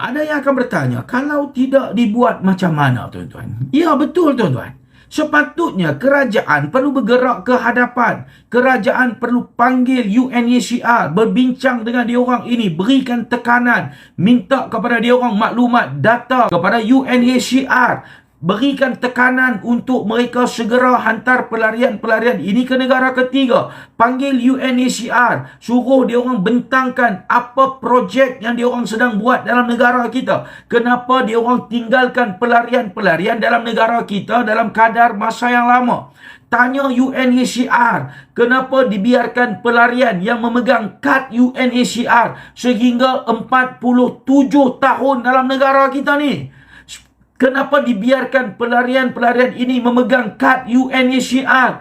Ada yang akan bertanya, kalau tidak dibuat macam mana, tuan-tuan? Ya, betul, tuan-tuan. Sepatutnya kerajaan perlu bergerak ke hadapan. Kerajaan perlu panggil UNHCR, berbincang dengan diorang ini, berikan tekanan, minta kepada diorang maklumat, data kepada UNHCR. Berikan tekanan untuk mereka segera hantar pelarian-pelarian ini ke negara ketiga. Panggil UNHCR. Suruh diorang bentangkan apa projek yang diorang sedang buat dalam negara kita. Kenapa diorang tinggalkan pelarian-pelarian dalam negara kita dalam kadar masa yang lama. Tanya UNHCR, kenapa dibiarkan pelarian yang memegang kad UNHCR sehingga 47 tahun dalam negara kita ni? Kenapa dibiarkan pelarian-pelarian ini memegang kad UNHCR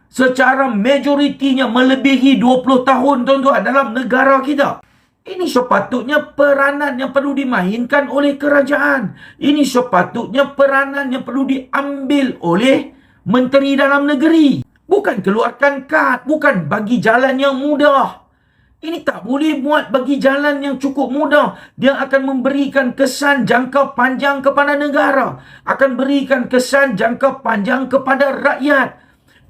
secara majoritinya melebihi 20 tahun, tuan-tuan, dalam negara kita? Ini sepatutnya peranan yang perlu dimainkan oleh kerajaan. Ini sepatutnya peranan yang perlu diambil oleh Menteri Dalam Negeri. Bukan keluarkan kad, bukan bagi jalan yang mudah. Ini tak boleh buat bagi jalan yang cukup mudah. Dia akan memberikan kesan jangka panjang kepada negara. Akan berikan kesan jangka panjang kepada rakyat.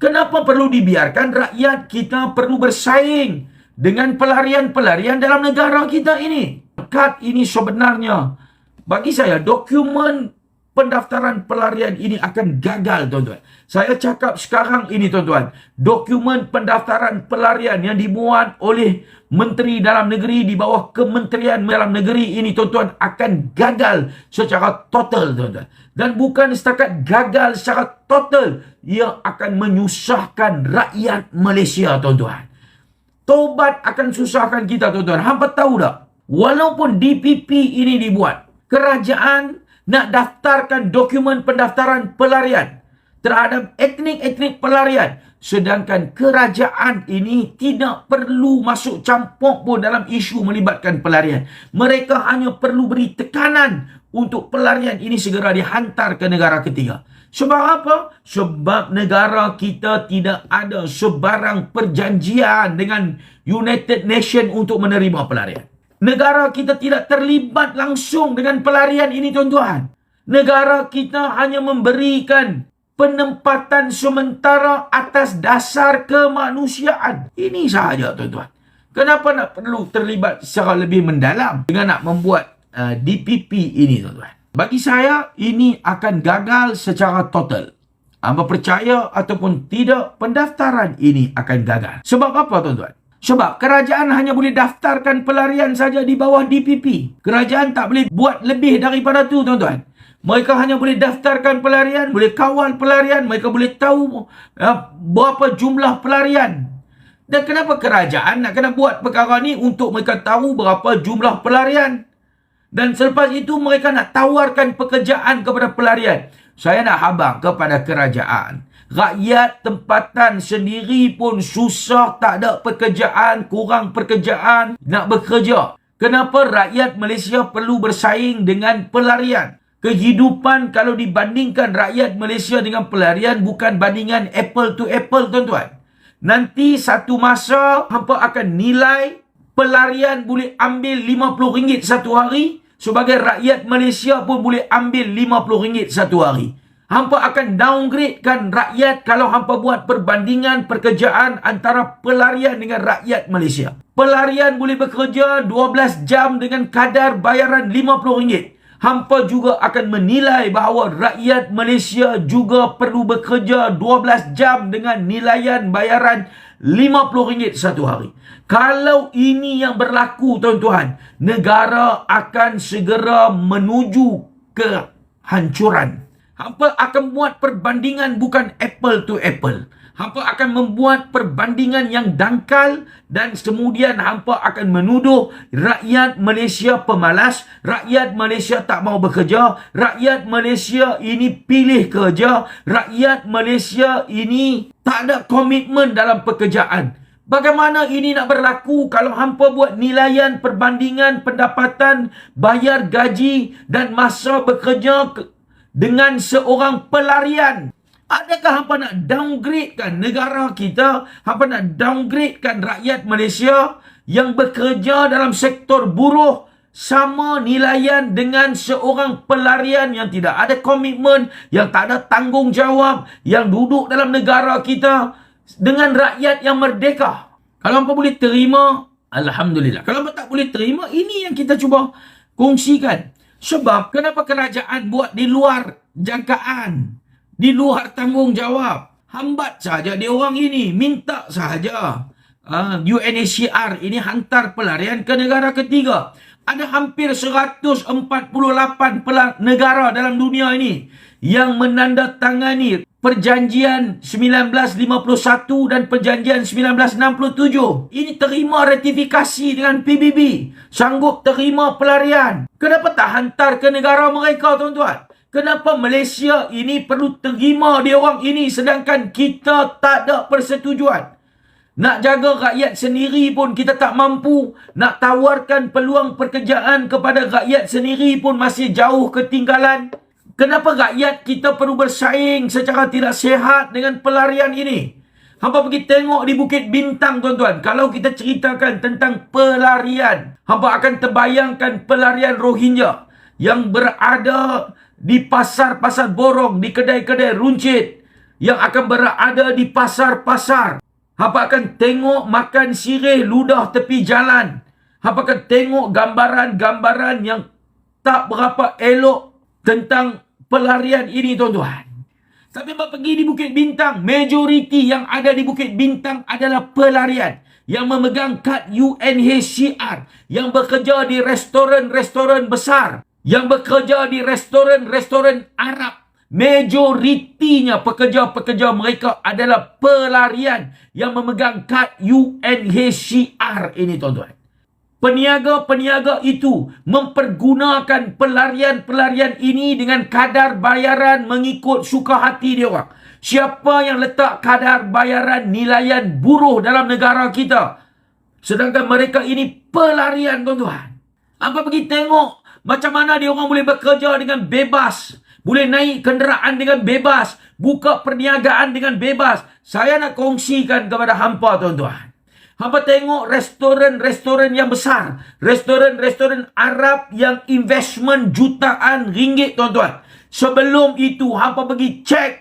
Kenapa perlu dibiarkan rakyat kita perlu bersaing dengan pelarian-pelarian dalam negara kita ini? Kad ini sebenarnya, bagi saya, dokumen pendaftaran pelarian ini akan gagal, tuan-tuan. Saya cakap sekarang ini, tuan-tuan. Dokumen pendaftaran pelarian yang dibuat oleh Menteri Dalam Negeri di bawah Kementerian Dalam Negeri ini, tuan-tuan, akan gagal secara total, tuan-tuan. Dan bukan setakat gagal secara total, ia akan menyusahkan rakyat Malaysia, tuan-tuan. Taubat akan susahkan kita, tuan-tuan. Hampa tahu tak? Walaupun DPP ini dibuat, kerajaan nak daftarkan dokumen pendaftaran pelarian terhadap etnik-etnik pelarian, sedangkan kerajaan ini tidak perlu masuk campur pun dalam isu melibatkan pelarian. Mereka hanya perlu beri tekanan untuk pelarian ini segera dihantar ke negara ketiga. Sebab apa? Sebab negara kita tidak ada sebarang perjanjian dengan United Nations untuk menerima pelarian. Negara kita tidak terlibat langsung dengan pelarian ini, tuan-tuan. Negara kita hanya memberikan penempatan sementara atas dasar kemanusiaan. Ini sahaja, tuan-tuan. Kenapa nak perlu terlibat secara lebih mendalam dengan nak membuat DPP ini, tuan-tuan? Bagi saya, ini akan gagal secara total. Anda percaya ataupun tidak, pendaftaran ini akan gagal. Sebab apa, tuan-tuan? Sebab kerajaan hanya boleh daftarkan pelarian saja di bawah DPP. Kerajaan tak boleh buat lebih daripada tu, tuan-tuan. Mereka hanya boleh daftarkan pelarian, boleh kawal pelarian, mereka boleh tahu berapa jumlah pelarian. Dan kenapa kerajaan nak kena buat perkara ni untuk mereka tahu berapa jumlah pelarian? Dan selepas itu mereka nak tawarkan pekerjaan kepada pelarian. Saya nak habang kepada kerajaan. Rakyat tempatan sendiri pun susah, tak ada pekerjaan, kurang pekerjaan, nak bekerja. Kenapa rakyat Malaysia perlu bersaing dengan pelarian? Kehidupan kalau dibandingkan rakyat Malaysia dengan pelarian bukan bandingan apple to apple, tuan-tuan. Nanti satu masa hampa akan nilai pelarian boleh ambil RM50 satu hari, sebagai rakyat Malaysia pun boleh ambil RM50 satu hari. Hampa akan downgradekan rakyat kalau hampa buat perbandingan pekerjaan antara pelarian dengan rakyat Malaysia. Pelarian boleh bekerja 12 jam dengan kadar bayaran RM50. Hampa juga akan menilai bahawa rakyat Malaysia juga perlu bekerja 12 jam dengan nilaian bayaran RM50 satu hari. Kalau ini yang berlaku, tuan-tuan, negara akan segera menuju ke hancuran. Hampa akan buat perbandingan bukan apple to apple. Hampa akan membuat perbandingan yang dangkal dan kemudian hampa akan menuduh rakyat Malaysia pemalas, rakyat Malaysia tak mau bekerja, rakyat Malaysia ini pilih kerja, rakyat Malaysia ini tak ada komitmen dalam pekerjaan. Bagaimana ini nak berlaku kalau hampa buat nilaian perbandingan pendapatan, bayar gaji dan masa bekerja dengan seorang pelarian? Adakah hampa nak downgradekan negara kita? Hampa nak downgradekan rakyat Malaysia yang bekerja dalam sektor buruh sama nilaian dengan seorang pelarian yang tidak ada komitmen, yang tak ada tanggungjawab, yang duduk dalam negara kita dengan rakyat yang merdeka. Kalau hampa boleh terima, alhamdulillah. Kalau hampa tak boleh terima, ini yang kita cuba kongsikan. Sebab kenapa kerajaan buat di luar jangkaan, di luar tanggungjawab? Hambat saja dia orang ini, minta saja UNHCR ini hantar pelarian ke negara ketiga. Ada hampir 148 negara dalam dunia ini yang menandatangani perjanjian 1951 dan perjanjian 1967. Ini terima ratifikasi dengan PBB. Sanggup terima pelarian. Kenapa tak hantar ke negara mereka, tuan-tuan? Kenapa Malaysia ini perlu terima dia orang ini sedangkan kita tak ada persetujuan? Nak jaga rakyat sendiri pun kita tak mampu. Nak tawarkan peluang pekerjaan kepada rakyat sendiri pun masih jauh ketinggalan. Kenapa rakyat kita perlu bersaing secara tidak sihat dengan pelarian ini? Hampa pergi tengok di Bukit Bintang, tuan-tuan. Kalau kita ceritakan tentang pelarian, hampa akan terbayangkan pelarian Rohingya yang berada di pasar-pasar borong, di kedai-kedai runcit, yang akan berada di pasar-pasar. Hampa akan tengok makan sirih ludah tepi jalan. Hampa akan tengok gambaran-gambaran yang tak berapa elok tentang pelarian ini, tuan-tuan. Tapi hampa pergi di Bukit Bintang, majoriti yang ada di Bukit Bintang adalah pelarian yang memegang kad UNHCR, yang bekerja di restoran-restoran besar, yang bekerja di restoran-restoran Arab. Majoritinya pekerja-pekerja mereka adalah pelarian yang memegang kad UNHCR ini, tuan-tuan. Peniaga-peniaga itu mempergunakan pelarian-pelarian ini dengan kadar bayaran mengikut suka hati dia orang. Siapa yang letak kadar bayaran nilaian buruh dalam negara kita? Sedangkan mereka ini pelarian, tuan-tuan. Hampa pergi tengok macam mana dia orang boleh bekerja dengan bebas. Boleh naik kenderaan dengan bebas. Buka perniagaan dengan bebas. Saya nak kongsikan kepada hampa, tuan-tuan. Hampa tengok restoran-restoran yang besar. Restoran-restoran Arab yang investment jutaan ringgit, tuan-tuan. Sebelum itu, hampa pergi cek.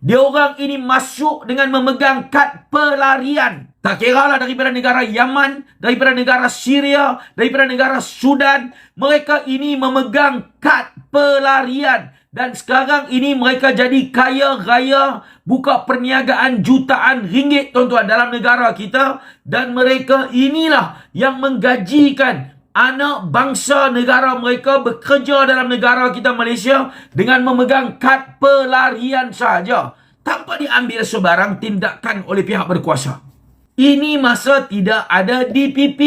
Dia orang ini masuk dengan memegang kad pelarian. Tak kira lah daripada negara Yaman, daripada negara Syria, daripada negara Sudan. Mereka ini memegang kad pelarian. Dan sekarang ini mereka jadi kaya raya, buka perniagaan jutaan ringgit, tuan-tuan, dalam negara kita. Dan mereka inilah yang menggajikan anak bangsa negara mereka bekerja dalam negara kita Malaysia dengan memegang kad pelarian saja, tanpa diambil sebarang tindakan oleh pihak berkuasa. Ini masa tidak ada DPP.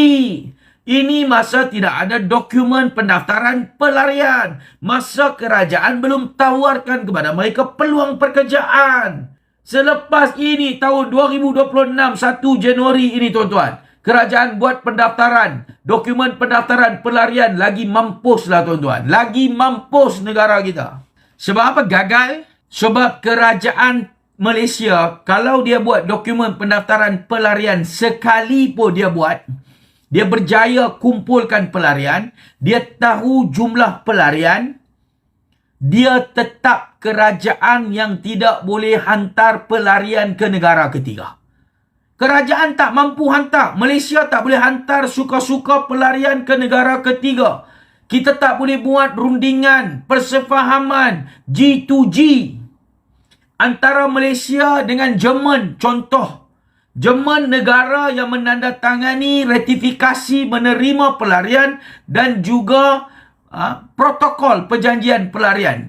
Ini masa tidak ada dokumen pendaftaran pelarian. Masa kerajaan belum tawarkan kepada mereka peluang pekerjaan. Selepas ini, tahun 2026, 1 Januari ini, tuan-tuan, kerajaan buat pendaftaran. Dokumen pendaftaran pelarian. Lagi mampuslah, tuan-tuan. Lagi mampus negara kita. Sebab apa gagal? Sebab kerajaan Malaysia, kalau dia buat dokumen pendaftaran pelarian sekali pun dia buat, dia berjaya kumpulkan pelarian, dia tahu jumlah pelarian, dia tetap kerajaan yang tidak boleh hantar pelarian ke negara ketiga. Kerajaan tak mampu hantar. Malaysia tak boleh hantar suka-suka pelarian ke negara ketiga. Kita tak boleh buat rundingan, persefahaman, G2G antara Malaysia dengan Jerman. Contoh, Jerman negara yang menandatangani ratifikasi menerima pelarian dan juga protokol perjanjian pelarian.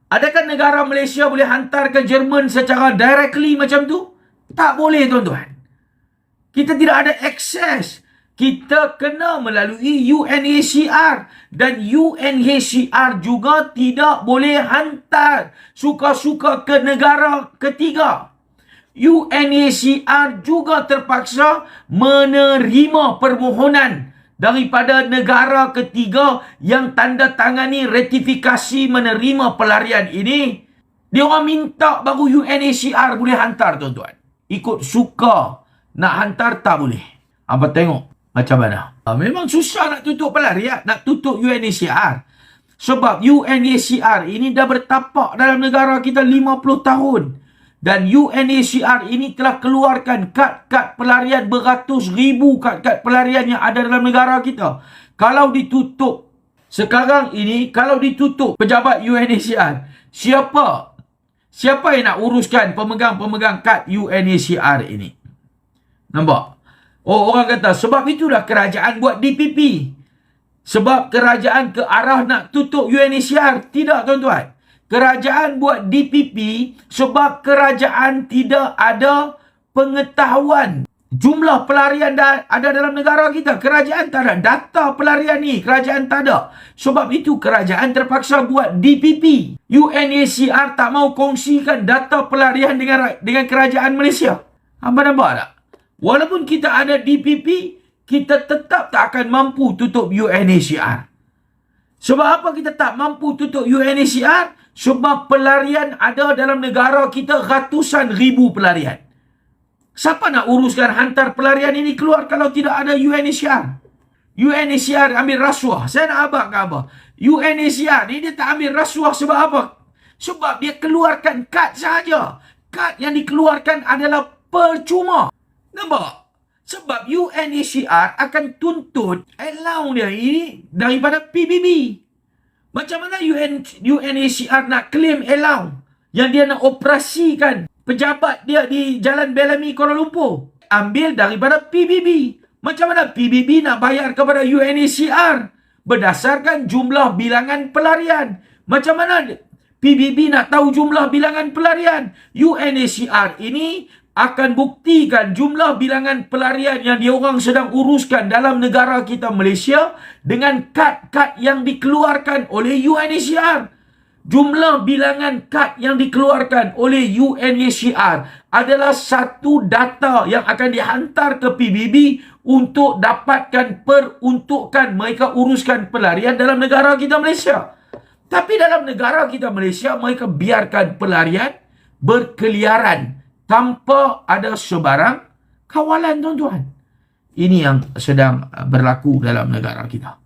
Adakah negara Malaysia boleh hantar ke Jerman secara directly macam tu? Tak boleh, tuan-tuan. Kita tidak ada akses. Kita kena melalui UNHCR. Dan UNHCR juga tidak boleh hantar suka-suka ke negara ketiga. UNHCR juga terpaksa menerima permohonan daripada negara ketiga yang tanda tangani ratifikasi menerima pelarian ini. Dia orang minta baru UNHCR boleh hantar, tuan-tuan. Ikut suka nak hantar tak boleh. Apa tengok macam mana? Memang susah nak tutup pelarian, nak tutup UNHCR. Sebab UNHCR ini dah bertapak dalam negara kita 50 tahun. Dan UNHCR ini telah keluarkan kad-kad pelarian beratus ribu kad-kad pelarian yang ada dalam negara kita. Kalau ditutup sekarang ini, kalau ditutup pejabat UNHCR, siapa yang nak uruskan pemegang-pemegang kad UNHCR ini? Nampak? Oh, orang kata sebab itulah kerajaan buat DPP. Sebab kerajaan ke arah nak tutup UNHCR. Tidak, tuan-tuan. Kerajaan buat DPP sebab kerajaan tidak ada pengetahuan jumlah pelarian ada dalam negara kita. Kerajaan tak ada data pelarian ni. Kerajaan tak ada. Sebab itu kerajaan terpaksa buat DPP. UNHCR tak mau kongsikan data pelarian dengan kerajaan Malaysia. Apa nampak tak? Walaupun kita ada DPP, kita tetap tak akan mampu tutup UNHCR. Sebab apa kita tak mampu tutup UNHCR? Sebab pelarian ada dalam negara kita ratusan ribu pelarian. Siapa nak uruskan hantar pelarian ini keluar kalau tidak ada UNHCR? UNHCR ambil rasuah. Saya nak abang ke apa? UNHCR ni dia tak ambil rasuah sebab apa? Sebab dia keluarkan kad saja. Kad yang dikeluarkan adalah percuma. Nampak? Sebab UNHCR akan tuntut allowance dia ini daripada PBB. Macam mana UNHCR nak claim allowance yang dia nak operasikan pejabat dia di Jalan Bellamy Kuala Lumpur? Ambil daripada PBB. Macam mana PBB nak bayar kepada UNHCR berdasarkan jumlah bilangan pelarian? Macam mana PBB nak tahu jumlah bilangan pelarian? UNHCR ini akan buktikan jumlah bilangan pelarian yang diorang sedang uruskan dalam negara kita Malaysia dengan kad-kad yang dikeluarkan oleh UNHCR. Jumlah bilangan kad yang dikeluarkan oleh UNHCR adalah satu data yang akan dihantar ke PBB untuk dapatkan peruntukan mereka uruskan pelarian dalam negara kita Malaysia. Tapi dalam negara kita Malaysia, mereka biarkan pelarian berkeliaran tanpa ada sebarang kawalan, tuan-tuan. Ini yang sedang berlaku dalam negara kita.